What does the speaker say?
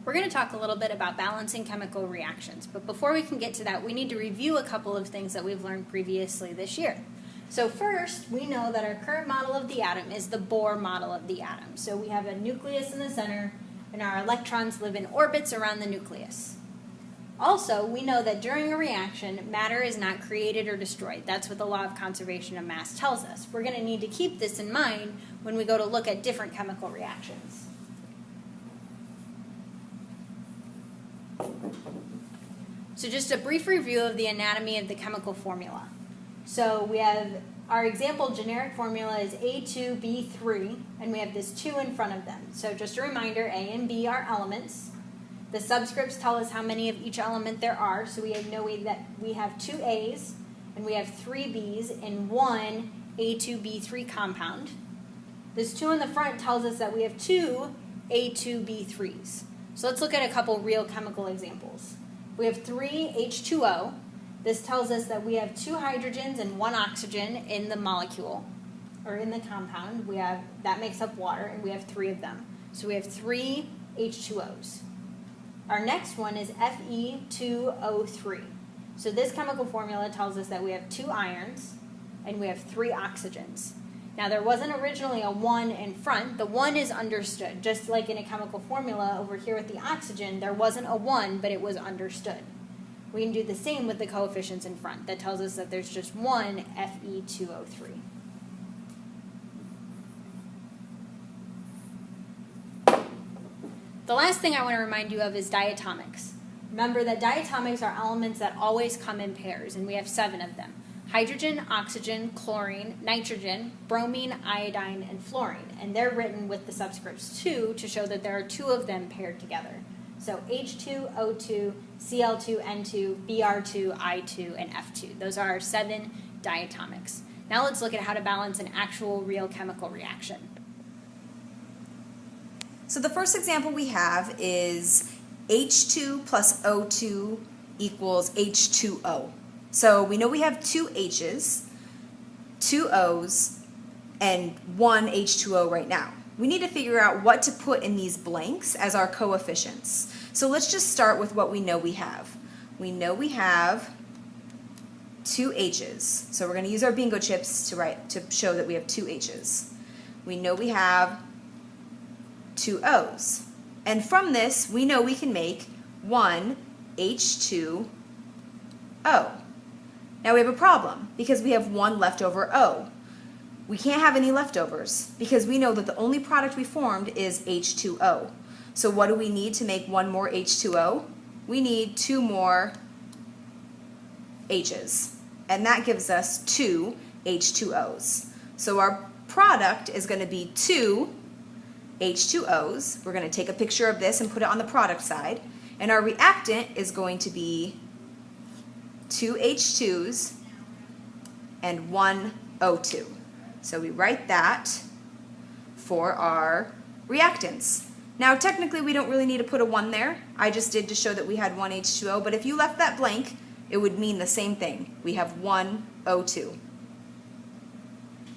We're going to talk a little bit about balancing chemical reactions, but before we can get to that, we need to review a couple of things that we've learned previously this year. So first, we know that our current model of the atom is the Bohr model of the atom. So we have a nucleus in the center, and our electrons live in orbits around the nucleus. Also, we know that during a reaction, matter is not created or destroyed. That's what the law of conservation of mass tells us. We're going to need to keep this in mind when we go to look at different chemical reactions. So just a brief review of the anatomy of the chemical formula. So we have our example generic formula is A2B3, and we have this 2 in front of them. So just a reminder, A and B are elements. The subscripts tell us how many of each element there are, so we know that we have 2 A's and we have 3 B's in one A2B3 compound. This 2 in the front tells us that we have 2 A2B3s. So let's look at a couple real chemical examples. We have 3 H2O. This tells us that we have 2 hydrogens and 1 oxygen in the molecule, or in the compound. That makes up water, and we have 3 of them. So we have 3 H2Os. Our next one is Fe2O3. So this chemical formula tells us that we have 2 irons, and we have 3 oxygens. Now there wasn't originally a 1 in front. The 1 is understood. Just like in a chemical formula over here with the oxygen, there wasn't a 1, but it was understood. We can do the same with the coefficients in front. That tells us that there's just 1 Fe2O3. The last thing I want to remind you of is diatomics. Remember that diatomics are elements that always come in pairs, and we have 7 of them. Hydrogen, oxygen, chlorine, nitrogen, bromine, iodine, and fluorine. And they're written with the subscripts 2 to show that there are 2 of them paired together. So H2, O2, Cl2, N2, Br2, I2, and F2. Those are our 7 diatomics. Now let's look at how to balance an actual real chemical reaction. So the first example we have is H2 plus O2 equals H2O. So we know we have 2 H's, 2 O's, and 1 H2O right now. We need to figure out what to put in these blanks as our coefficients. So let's just start with what we know we have. We know we have 2 H's. So we're going to use our bingo chips to show that we have 2 H's. We know we have 2 O's. And from this, we know we can make 1 H2O. Now we have a problem because we have 1 leftover O. We can't have any leftovers because we know that the only product we formed is H2O. So what do we need to make 1 more H2O? We need 2 more H's. And that gives us 2 H2Os. So our product is going to be 2 H2Os. We're going to take a picture of this and put it on the product side. And our reactant is going to be 2 H2s and 1 O2. So we write that for our reactants. Now technically we don't really need to put a 1 there. I just did to show that we had 1 H2O, but if you left that blank, it would mean the same thing. We have 1 O2.